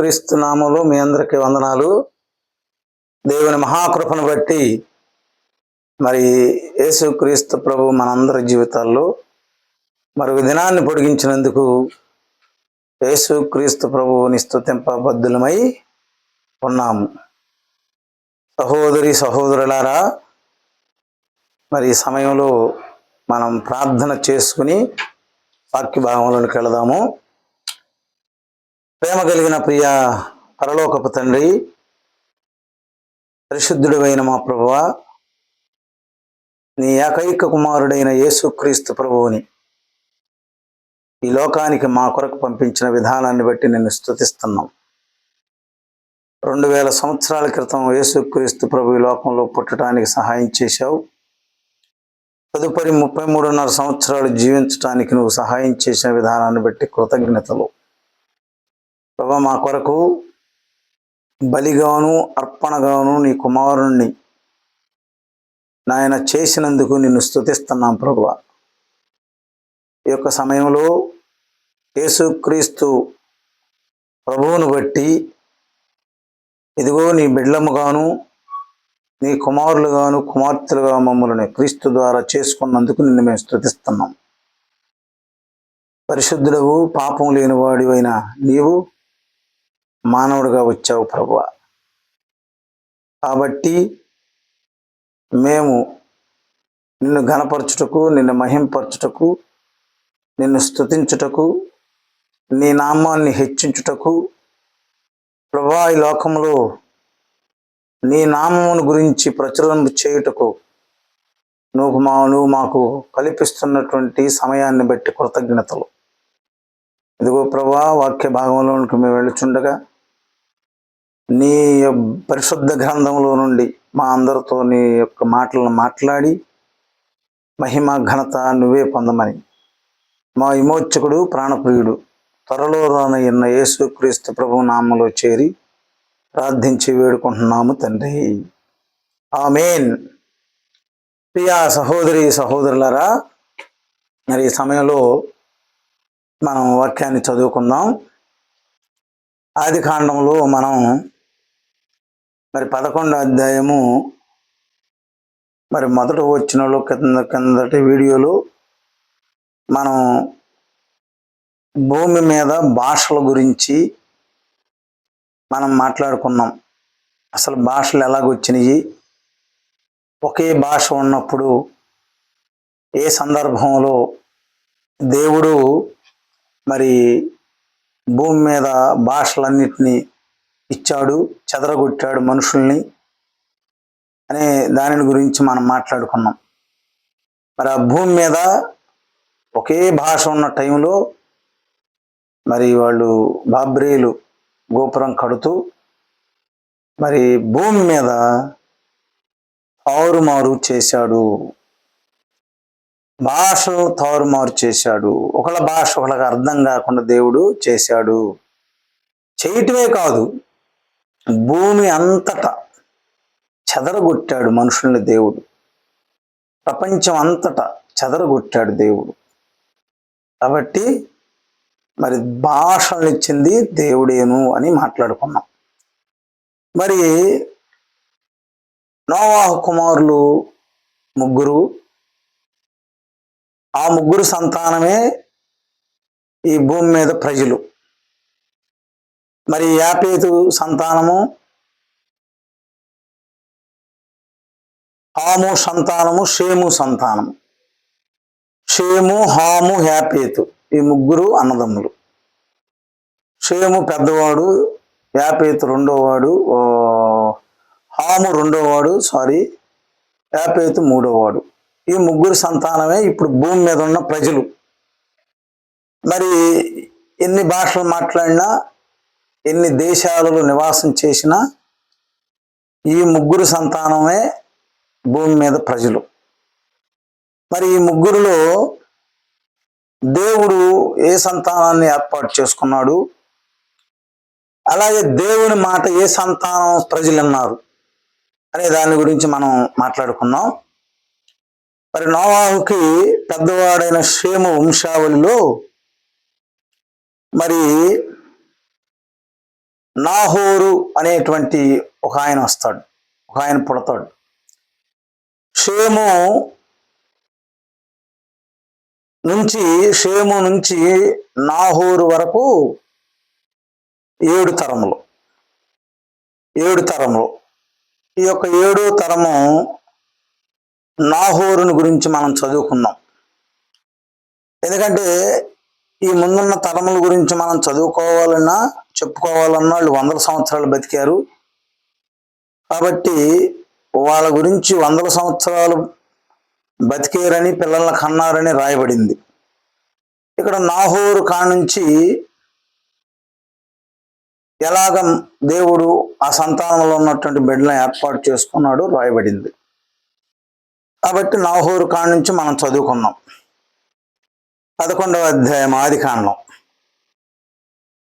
యేసుక్రీస్తు నామములో మీ అందరికీ వందనాలు. దేవుని మహాకృపను బట్టి మరి యేసుక్రీస్తు ప్రభు మనందరి జీవితాల్లో మరొక దినాన్ని పొడిగించినందుకు యేసుక్రీస్తు ప్రభువుని స్తుతింపబద్ధులమై ఉన్నాము. సహోదరి సహోదరులారా, మరి ఈ సమయంలో మనం ప్రార్థన చేసుకుని వాక్య భాగంలోనికి వెళదాము. ప్రేమ కలిగిన ప్రియ పరలోకపు తండ్రి, పరిశుద్ధుడైన మా ప్రభువా, నీ ఏకైక కుమారుడైన యేసుక్రీస్తు ప్రభువుని ఈ లోకానికి మా కొరకు పంపించిన విధానాన్ని బట్టి నిన్ను స్తుతిస్తున్నాం. 2000 సంవత్సరాల క్రితం యేసుక్రీస్తు ప్రభు ఈ లోకంలో పుట్టడానికి సహాయం చేశావు. తదుపరి 33.5 సంవత్సరాలు జీవించడానికి నువ్వు సహాయం చేసిన విధానాన్ని బట్టి కృతజ్ఞతలు. ప్రభు, మా కొరకు బలిగాను అర్పణగాను నీ కుమారుణ్ణి నాయన చేసినందుకు నిన్ను స్తుతిస్తున్నాం ప్రభువా. ఈ యొక్క సమయంలో యేసుక్రీస్తు ప్రభువును బట్టి ఇదిగో నీ బిడ్డలముగాను నీ కుమారులుగాను కుమార్తెలుగా మమ్మల్ని క్రీస్తు ద్వారా చేసుకున్నందుకు నిన్ను మేము స్తుతిస్తున్నాం. పరిశుద్ధుడవు, పాపం లేనివాడివైన నీవు మానవుడిగా వచ్చావు ప్రభువా. కాబట్టి మేము నిన్ను ఘనపరచుటకు, నిన్ను మహింపరచుటకు, నిన్ను స్తుతించుటకు, నీ నామాన్ని హెచ్చించుటకు ప్రభువా, ఈ లోకంలో నీ నామమును గురించి ప్రచురణ చేయుటకు నువ్వు మాకు కల్పిస్తున్నటువంటి సమయాన్ని బట్టి కృతజ్ఞతలు. ఇదిగో ప్రభువా, వాక్య భాగంలోనికి మేము వెళ్ళుచుండగా నీ పరిశుద్ధ గ్రంథంలో నుండి మా అందరితో నీ యొక్క మాటలను మాట్లాడి మహిమ ఘనత నువ్వే పొందమని మా విమోచకుడు ప్రాణప్రియుడు త్వరలో రానయ్యున్న యేసుక్రీస్తు ప్రభు నామములో చేరి ప్రార్థించి వేడుకుంటున్నాము తండ్రి, ఆమేన్. ప్రియా సహోదరి సహోదరులారా, మరి ఈ సమయంలో మనం వాక్యాన్ని చదువుకుందాం. ఆదికాండంలో మనం మరి 11వ అధ్యాయము మరి మొదట వచ్చినలో కిందటి వీడియోలో మనం భూమి మీద భాషల గురించి మనం మాట్లాడుకున్నాం. అసలు భాషలు ఎలాగొచ్చినాయి, ఒకే భాష ఉన్నప్పుడు ఏ సందర్భంలో దేవుడు మరి భూమి మీద భాషలన్నిటినీ ఇచ్చాడు, చెదరగొట్టాడు మనుషుల్ని అనే దానిని గురించి మనం మాట్లాడుకున్నాం. మరి ఆ భూమి మీద ఒకే భాష ఉన్న టైంలో మరి వాళ్ళు బాబ్రేలు గోపురం కడుతూ మరి భూమి మీద తారుమారు చేశాడు, భాషను తారుమారు చేశాడు. ఒకళ్ళ భాష ఒకళ్ళకి అర్థం కాకుండా దేవుడు చేశాడు. చేయటమే కాదు, భూమి అంతటా చెదరగొట్టాడు మనుషుల్ని దేవుడు. ప్రపంచం అంతటా చెదరగొట్టాడు దేవుడు. కాబట్టి మరి భాషలు ఇచ్చింది దేవుడేను అని మాట్లాడుకున్నాం. మరి నోవాహు కుమారులు ముగ్గురు, ఆ ముగ్గురు సంతానమే ఈ భూమి మీద ప్రజలు. మరి యాపేతు సంతానము, హాము సంతానము, షేము సంతానము. షేము, హాము, యాపేతు ఈ ముగ్గురు అన్నదమ్ములు. షేము పెద్దవాడు, యాపేతు రెండోవాడు, హాము రెండోవాడు, యాపేతు మూడోవాడు. ఈ ముగ్గురు సంతానమే ఇప్పుడు భూమి మీద ఉన్న ప్రజలు. మరి ఎన్ని భాషలు మాట్లాడినా, ఎన్ని దేశాలలో నివాసం చేసినా ఈ ముగ్గురు సంతానమే భూమి మీద ప్రజలు. మరి ఈ ముగ్గురులో దేవుడు ఏ సంతానాన్ని ఏర్పాటు చేసుకున్నాడు, అలాగే దేవుని మాట ఏ సంతానం ప్రజలు అన్నారు అనే దాని గురించి మనం మాట్లాడుకున్నాం. మరి నోవాహుకి పెద్దవాడైన షేము వంశావళిలో మరి నాహోరు అనేటువంటి ఒక ఆయన వస్తాడు, ఒక ఆయన పుడతాడు. షేము నుంచి నాహోరు వరకు 7 తరములు. ఈ యొక్క 7వ తరము నాహోరుని గురించి మనం చదువుకున్నాం. ఎందుకంటే ఈ ముందున్న తరముల గురించి మనం చదువుకోవాలన్నా చెప్పుకోవాలన్నా వాళ్ళు 100 సంవత్సరాలు బతికారు. కాబట్టి వాళ్ళ గురించి 100 సంవత్సరాలు బతికేరని, పిల్లల్ని కన్నారని రాయబడింది. ఇక్కడ నాహోరు కానుంచి ఎలాగ దేవుడు ఆ సంతానంలో ఉన్నటువంటి బిడ్డలను ఏర్పాటు చేసుకున్నాడు రాయబడింది. కాబట్టి నాహోరు కానుంచి మనం చదువుకున్నాం. 11వ అధ్యాయం ఆదికాండం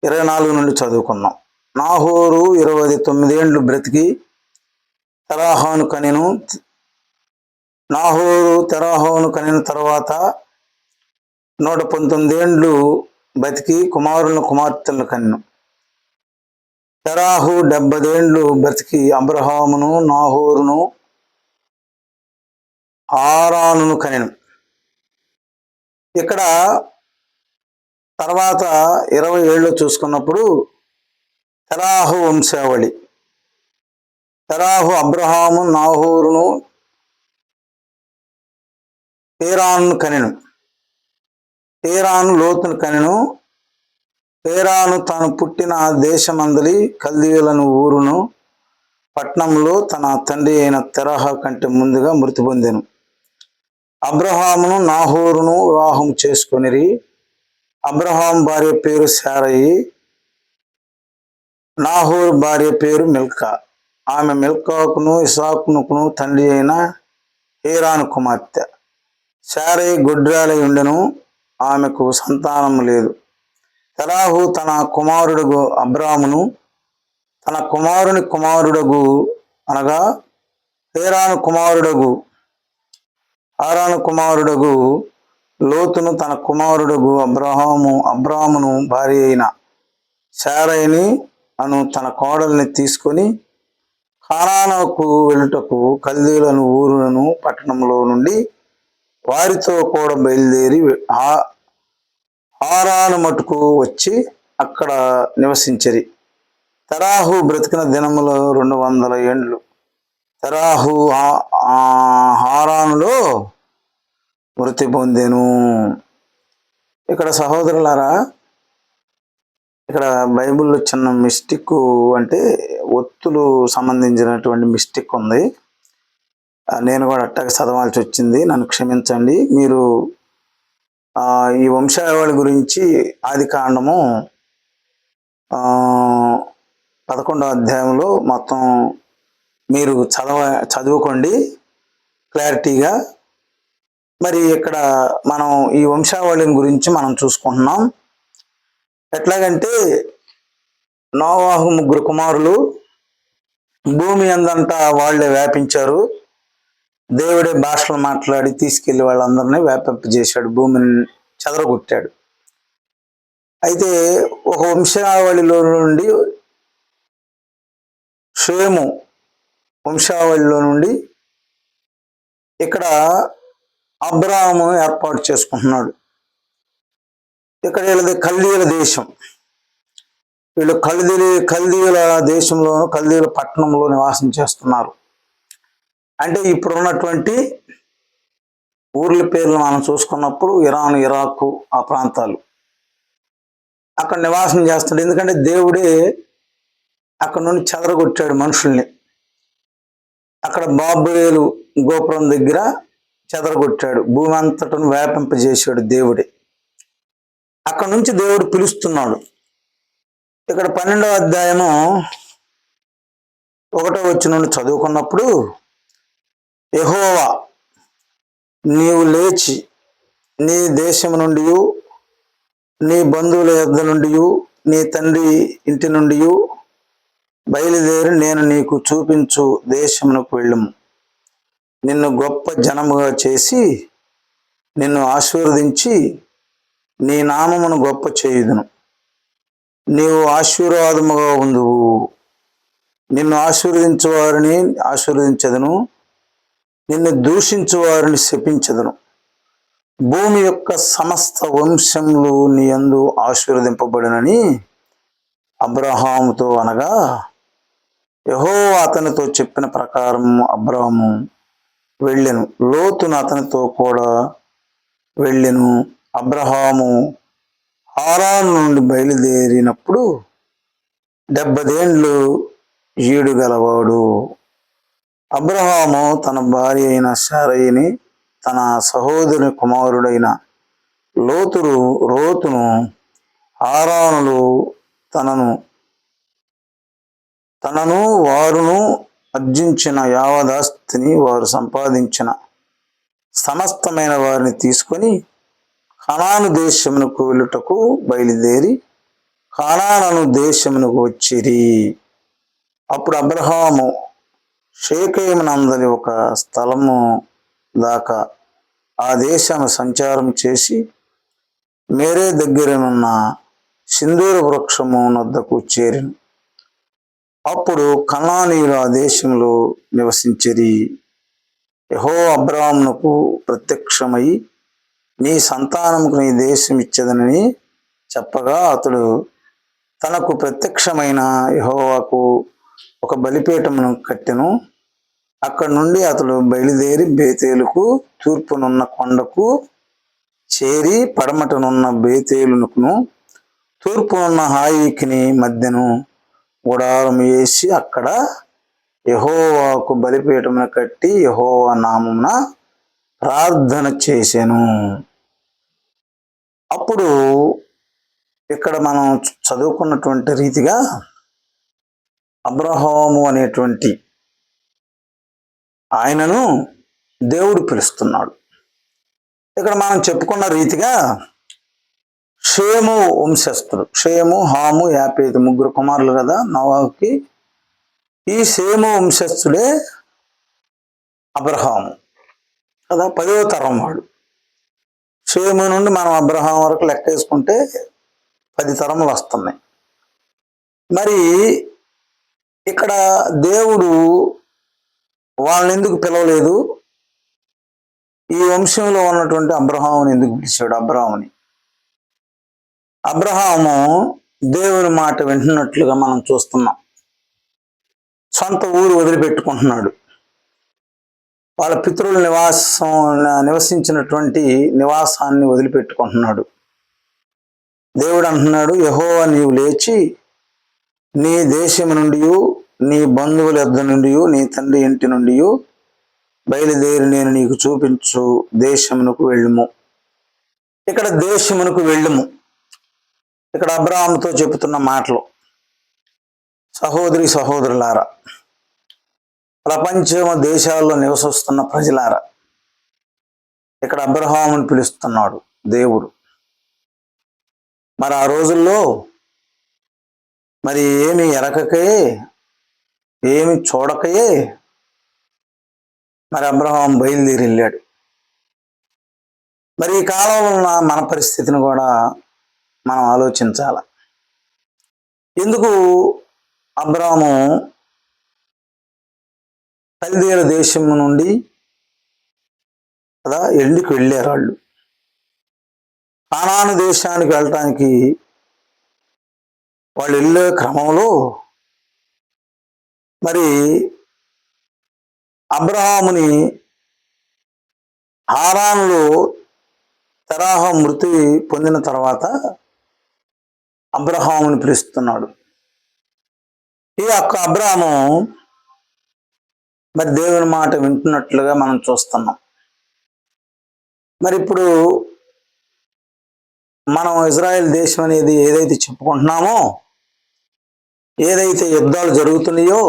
24 నుండి చదువుకున్నాం. నాహోరు 29 ఏండ్లు బ్రతికి తెరాహును కనెను. నాహోరు తెరాహును కనిన తర్వాత 119 ఏండ్లు బతికి కుమారులను కుమార్తెలను కనెను. తెరాహు 70 ఏండ్లు బ్రతికి అబ్రహామును, నాహోరును, హారానును కనెను. ఇక్కడ తర్వాత 20 ఏళ్ళు చూసుకున్నప్పుడు తెరాహు వంశావళి. తెరాహు అబ్రహాము, నాహోరును, హేరాను కనెను. హేరాను లోతును కనెను. హేరాను తాను పుట్టిన దేశమందలి కల్దీయులను ఊరును పట్నంలో తన తండ్రి అయిన తెరహ కంటే ముందుగా మృతి పొందెను. అబ్రహామును నాహోరును వివాహం చేసుకొనిరి. అబ్రహాం భార్య పేరు శారయి, నాహోరు భార్య పేరు మిల్కా. ఆమె మిల్కాకును ఇసాకునుకును తండ్రి అయిన హేరాను కుమార్తె. శారయి గొడ్రాలై ఉండెను, ఆమెకు సంతానము లేదు. తెరాహు తన కుమారుడుగు అబ్రామును, తన కుమారుని కుమారుడగు అనగా హేరాను కుమారుడగు లోతును తన కుమారుడగు అబ్రామును భార్య అయిన శారయిని అను తన కోడల్ని తీసుకొని కానానుకు వెళ్ళుటకు కల్దీయులను ఊరును పట్టణంలో నుండి వారితో కూడా బయలుదేరి హారాను మటుకు వచ్చి అక్కడ నివసించరి. తెరాహు బ్రతికిన దినములు 200 ఏండ్లు. తెరాహు హారానులో మృతి పొందెను. ఇక్కడ సహోదరులారా, ఇక్కడ బైబిల్లో చిన్న మిస్టేక్, అంటే ఒత్తులు సంబంధించినటువంటి మిస్టేక్ ఉంది. నేను కూడా అట్టగా చదవాల్సి వచ్చింది, నన్ను క్షమించండి. మీరు ఈ వంశావళి గురించి ఆదికాండము 11వ అధ్యాయంలో మొత్తం మీరు చదువుకోండి క్లారిటీగా. మరి ఇక్కడ మనం ఈ వంశావళి గురించి మనం చూసుకుంటున్నాం. ఎట్లాగంటే నోవాహు 3 కుమారులు, భూమి అందంతా వాళ్ళే వ్యాపించారు. దేవుడే భాషలు మాట్లాడి తీసుకెళ్లి వాళ్ళందరినీ వ్యాపింపజేశాడు, భూమిని చెదరగొట్టాడు. అయితే ఒక వంశావళిలో నుండి, షేము వంశావళిలో నుండి ఇక్కడ అబ్రాహాము ఏర్పాటు చేసుకుంటున్నాడు. ఇక్కడ వీళ్ళది కల్దీయుల దేశం. వీళ్ళు కల్దీయుల దేశంలోను, కల్దీయుల పట్టణంలో నివాసం చేస్తున్నారు. అంటే ఇప్పుడు ఉన్నటువంటి ఊర్ల పేర్లు మనం చూసుకున్నప్పుడు ఇరాన్, ఇరాకు ఆ ప్రాంతాలు, అక్కడ నివాసం చేస్తాడు. ఎందుకంటే దేవుడే అక్కడ నుండి చెదరగొట్టాడు మనుషుల్ని. అక్కడ బాబేలు గోపురం దగ్గర చెదరగొట్టాడు, భూమి అంతటను వ్యాపింపజేశాడు దేవుడే. అక్కడ నుంచి దేవుడు పిలుస్తున్నాడు. ఇక్కడ 12వ అధ్యాయము 1వ వచనం నుండి చదువుకున్నప్పుడు, యెహోవా నీవు లేచి నీ దేశం నుండి, నీ బంధువుల యొద్ద నుండి, నీ తండ్రి ఇంటి నుండి బయలుదేరి నేను నీకు చూపించు దేశమునకు వెళ్ళుము. నిన్ను గొప్ప జనముగా చేసి నిన్ను ఆశీర్వదించి నీ నామమును గొప్ప చేయుదును. నీవు ఆశీర్వాదముగా ఉందువు. నిన్ను ఆశీర్వదించు వారిని ఆశీర్వదించదను, నిన్ను దూషించు వారిని శపించదను. భూమి యొక్క సమస్త వంశములు నీ యందు ఆశీర్వదింపబడునని అబ్రహాముతో అనగా, యెహోవా అతనితో చెప్పిన ప్రకారం అబ్రహాము వెళ్ళెను, లోతును అతనితో కూడా వెళ్ళెను. అబ్రహాము హారాను నుండి బయలుదేరినప్పుడు 70 ఏండ్లు ఈడు గలవాడు. అబ్రహాము తన భార్య అయిన శారయిని, తన సహోదరుని కుమారుడైన రోతును హారానులు తనను వారును అర్జించిన యావదాస్తిని, వారు సంపాదించిన సమస్తమైన వారిని తీసుకొని కనాను దేశమునకు వెళ్ళుటకు బయలుదేరి కనాను దేశమునకు వచ్చిరి. అప్పుడు అబ్రహాము షేకెమునందలి ఒక స్థలము దాకా ఆ దేశము సంచారం చేసి మేరే దగ్గరనున్న సింధూర వృక్షము వద్దకు చేరిను. అప్పుడు కనానీయులు ఆ దేశంలో నివసించిరి. యెహోవా అబ్రహామునకు ప్రత్యక్షమై, నీ సంతానముకు నీ దేశం ఇచ్చేదనని చెప్పగా, అతడు తనకు ప్రత్యక్షమైన యెహోవాకు ఒక బలిపీఠమును కట్టెను. అక్కడి నుండి అతడు బయలుదేరి బేతేలుకు తూర్పునున్న కొండకు చేరి, పడమటనున్న బేతేలునకును తూర్పునున్న హాయికిని మధ్యను గుడారం వేసి అక్కడ యెహోవాకు బలిపీఠమును కట్టి యెహోవా నామమున ప్రార్థన చేసెను. అప్పుడు ఇక్కడ మనం చదువుకున్నటువంటి రీతిగా అబ్రహాము అనేటువంటి ఆయనను దేవుడు పిలుస్తున్నాడు. ఇక్కడ మనం చెప్పుకున్న రీతిగా షేము వంశస్థుడు, షేము, హాము, యాపేతు ముగ్గురు కుమారులు కదా నోవాహుకి. ఈ షేము వంశస్థుడే అబ్రహాము కదా, 10వ తరం వాడు. షేము నుండి మనం అబ్రహాం వరకు లెక్క వేసుకుంటే 10 తరములు వస్తున్నాయి. మరి ఇక్కడ దేవుడు వాళ్ళని ఎందుకు పిలవలేదు? ఈ వంశంలో ఉన్నటువంటి అబ్రహాముని ఎందుకు పిలిచాడు? అబ్రహాము దేవుని మాట వింటున్నట్లుగా మనం చూస్తున్నాం. సొంత ఊరు వదిలిపెట్టుకుంటున్నాడు. వాళ్ళ పితరుల నివసించినటువంటి నివాసాన్ని వదిలిపెట్టుకుంటున్నాడు. దేవుడు అంటున్నాడు, యెహోవా నీవు లేచి నీ దేశము నుండి, నీ బంధువుల యొద్ద నుండి, నీ తండ్రి ఇంటి నుండి బయలుదేరి నేను నీకు చూపించు దేశమునకు వెళ్ళుము. ఇక్కడ దేశమునకు వెళ్ళుము, ఇక్కడ అబ్రహాముతో చెబుతున్న మాటలు. సహోదరులారా, ప్రపంచ దేశాల్లో నివసిస్తున్న ప్రజలారా, ఇక్కడ అబ్రహాముని పిలుస్తున్నాడు దేవుడు. మరి ఆ రోజుల్లో మరి ఏమి ఎరకకే, ఏమి చూడకయే మరి అబ్రహాం బయలుదేరి వెళ్ళాడు. మరి ఈ కాలంలో ఉన్న మన పరిస్థితిని కూడా మనం ఆలోచించాలి. ఎందుకు అబ్రహాము కల్దీయుల దేశం నుండి కదా ఎందుకు వెళ్ళారు? వాళ్ళు కానాను దేశానికి వెళ్ళటానికి వాళ్ళు వెళ్ళే క్రమంలో మరి అబ్రహాముని హారానులో తెరాహ మృతి పొందిన తర్వాత అబ్రహాముని పిలుస్తున్నాడు. ఈ యొక్క అబ్రహాము మరి దేవుని మాట వింటున్నట్లుగా మనం చూస్తున్నాం. మరి ఇప్పుడు మనం ఇజ్రాయెల్ దేశం అనేది ఏదైతే చెప్పుకుంటున్నామో, ఏదైతే యుద్ధాలు జరుగుతున్నాయో,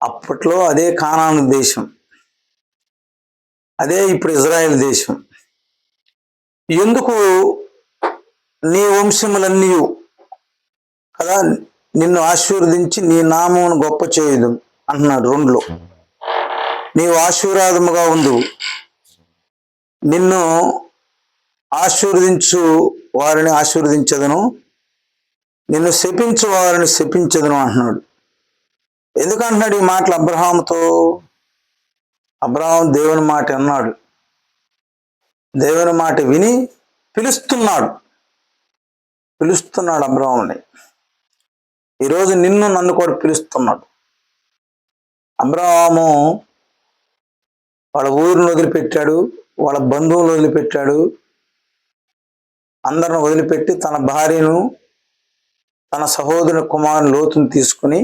అప్పట్లో అదే కానాను దేశం, అదే ఇప్పుడు ఇజ్రాయెల్ దేశం. ఎందుకు నీ వంశములన్నీ కదా నిన్ను ఆశీర్వదించి నీ నామమును గొప్ప చేయదు అంటున్నాడు 2లో. నీవు ఆశీర్వాదముగా ఉండు, నిన్ను ఆశీర్వదించు వారిని ఆశీర్వదించదను, నిన్ను శపించు వారిని శపించదును అంటున్నాడు. ఎందుకంటున్నాడు ఈ మాటలు అబ్రహాముతో? అబ్రహాం దేవుని మాట అన్నాడు, దేవుని మాట విని పిలుస్తున్నాడు అబ్రహాముని. ఈరోజు నిన్ను నన్ను కూడా పిలుస్తున్నాడు. అబ్రహాము వాళ్ళ ఊరిని వదిలిపెట్టాడు, వాళ్ళ బంధువులు వదిలిపెట్టాడు, అందరిని వదిలిపెట్టి తన భార్యను తన సహోదరుని కుమారుని లోతుని తీసుకుని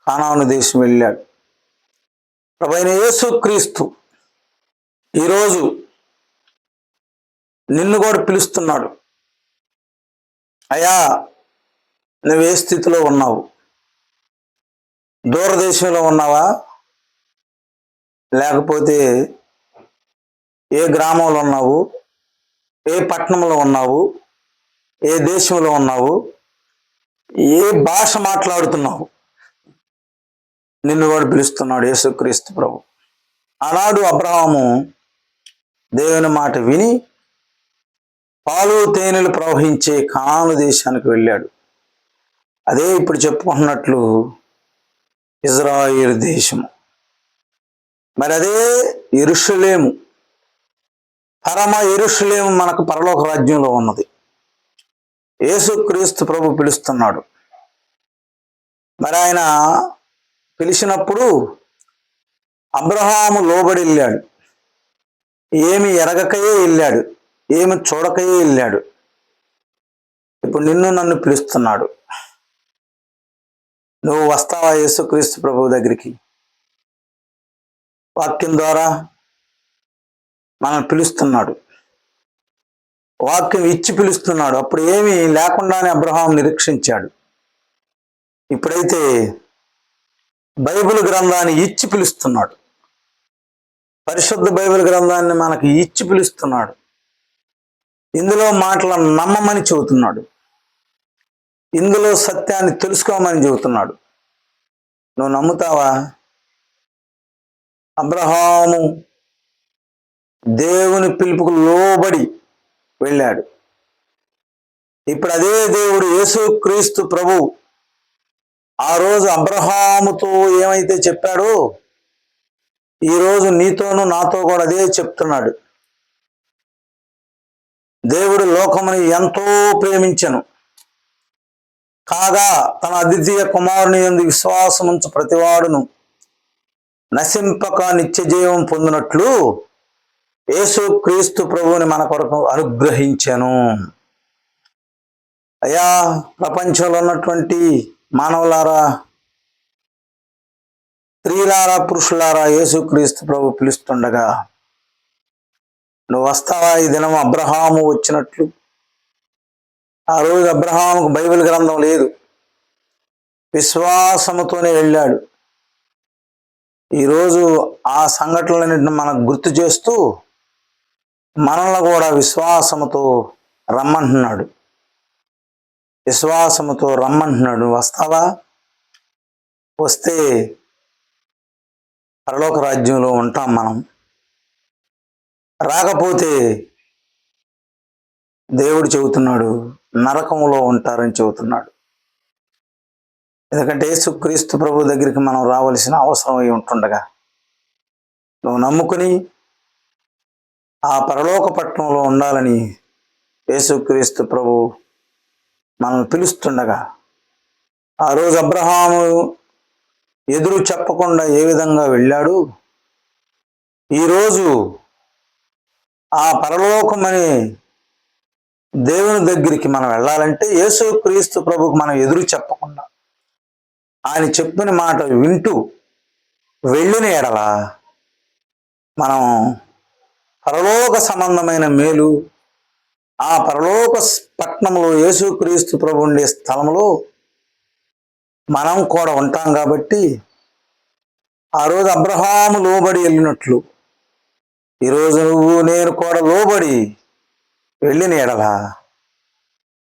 కానాను దేశం వెళ్ళాడు. ప్రభువైన యేసుక్రీస్తు ఈరోజు నిన్ను కూడా పిలుస్తున్నాడు. అయ్యా, నువ్వు ఏ స్థితిలో ఉన్నావు? దూరదేశంలో ఉన్నావా? లేకపోతే ఏ గ్రామంలో ఉన్నావు? ఏ పట్టణంలో ఉన్నావు? ఏ దేశంలో ఉన్నావు? ఏ భాష మాట్లాడుతున్నావు? నిన్ను కూడా పిలుస్తున్నాడు యేసుక్రీస్తు ప్రభు. ఆనాడు అబ్రహాము దేవుని మాట విని పాలు తేనెలు ప్రవహించే కానాను దేశానికి వెళ్ళాడు. అదే ఇప్పుడు చెప్పుకుంటున్నట్లు ఇజ్రాయేలు దేశము. మరి అదే యెరూషలేము, పరమ యెరూషలేము మనకు పరలోక రాజ్యంలో ఉన్నది. యేసుక్రీస్తు ప్రభు పిలుస్తున్నాడు. మరి ఆయన పిలిచినప్పుడు అబ్రహాము లోబడి వెళ్ళాడు. ఏమి ఎరగకయే వెళ్ళాడు, ఏమి చూడకయే వెళ్ళాడు. ఇప్పుడు నిన్ను నన్ను పిలుస్తున్నాడు. నువ్వు వస్తావా యేసుక్రీస్తు ప్రభువు దగ్గరికి? వాక్యం ద్వారా మనల్ని పిలుస్తున్నాడు, వాక్యం ఇచ్చి పిలుస్తున్నాడు. అప్పుడు ఏమీ లేకుండానే అబ్రహాం నిరీక్షించాడు. ఇప్పుడైతే బైబిల్ గ్రంథాన్ని ఇచ్చి పిలుస్తున్నాడు. పరిశుద్ధ బైబిల్ గ్రంథాన్ని మనకి ఇచ్చి పిలుస్తున్నాడు. ఇందులో మాటలను నమ్మమని చెబుతున్నాడు, ఇందులో సత్యాన్ని తెలుసుకోమని చెబుతున్నాడు. నువ్వు నమ్ముతావా? అబ్రహాము దేవుని పిలుపుకు లోబడి వెళ్ళాడు. ఇప్పుడు అదే దేవుడు యేసుక్రీస్తు ప్రభు ఆ రోజు అబ్రహాముతో ఏమైతే చెప్పాడో ఈరోజు నీతోనూ నాతో కూడా అదే చెప్తున్నాడు. దేవుడు లోకముని ఎంతో ప్రేమించెను, కాగా తన అద్వితీయ కుమారుని యందు విశ్వాసముంచు ప్రతివాడును నశింపక నిత్య జీవం పొందినట్లు యేసుక్రీస్తు ప్రభువుని మన కొరకు అనుగ్రహించెను. అయ్యా, ప్రపంచంలో ఉన్నటువంటి మానవులారా, స్త్రీలారా, పురుషులారా, యేసుక్రీస్తు ప్రభు పిలుస్తుండగా నువ్వు వస్తావా? ఈ దినం అబ్రహాము వచ్చినట్లు. ఆ రోజు అబ్రహాముకు బైబిల్ గ్రంథం లేదు, విశ్వాసముతోనే వెళ్ళాడు. ఈరోజు ఆ సంఘటనలన్నింటిని మనకు గుర్తు చేస్తూ మనల్ని కూడా విశ్వాసముతో రమ్మంటున్నాడు. విశ్వాసముతో రమ్మంటున్నాడు. నువ్వు వస్తావా? వస్తే పరలోక రాజ్యంలో ఉంటాం మనం. రాకపోతే దేవుడు చెబుతున్నాడు నరకంలో ఉంటారని చెబుతున్నాడు. ఎందుకంటే యేసుక్రీస్తు ప్రభు దగ్గరికి మనం రావాల్సిన అవసరం అయి ఉంటుండగా నువ్వు నమ్ముకుని ఆ పరలోక పట్టణంలో ఉండాలని యేసుక్రీస్తు ప్రభు మనల్ని పిలుస్తుండగా, ఆ రోజు అబ్రహాము ఎదురు చెప్పకుండా ఏ విధంగా వెళ్ళాడు, ఈరోజు ఆ పరలోకమని దేవుని దగ్గరికి మనం వెళ్ళాలంటే యేసుక్రీస్తు ప్రభుకు మనం ఎదురు చెప్పకుండా ఆయన చెప్పిన మాట వింటూ వెళ్ళిన ఎడల మనం పరలోక సంబంధమైన మేలు, ఆ పరలోక పట్టణంలో యేసుక్రీస్తు ప్రభు ఉండే స్థలంలో మనం కూడా ఉంటాం. కాబట్టి ఆ రోజు అబ్రహాము లోబడి వెళ్ళినట్లు ఈరోజు నువ్వు నేను కూడా లోబడి వెళ్ళిన ఎడల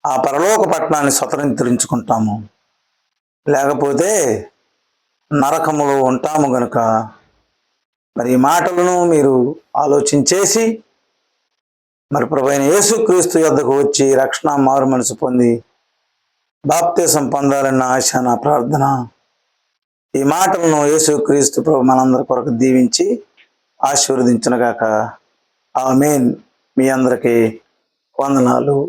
ఆ పరలోక పట్టణాన్ని స్వతంత్రించుకుంటాము, లేకపోతే నరకములో ఉంటాము. గనుక మరి ఈ మాటలను మీరు ఆలోచించేసి మరి ప్రభువైన యేసుక్రీస్తు యొద్దకు వచ్చి రక్షణ మారు మనసు పొంది బాప్తీసం పొందాలన్న ఆశ నా ప్రార్థన. ఈ మాటలను యేసుక్రీస్తు ప్రభు మనందరి కొరకు దీవించి ఆశీర్వదించునుగాక. ఆమేన్. మీ అందరికీ వందనాలు.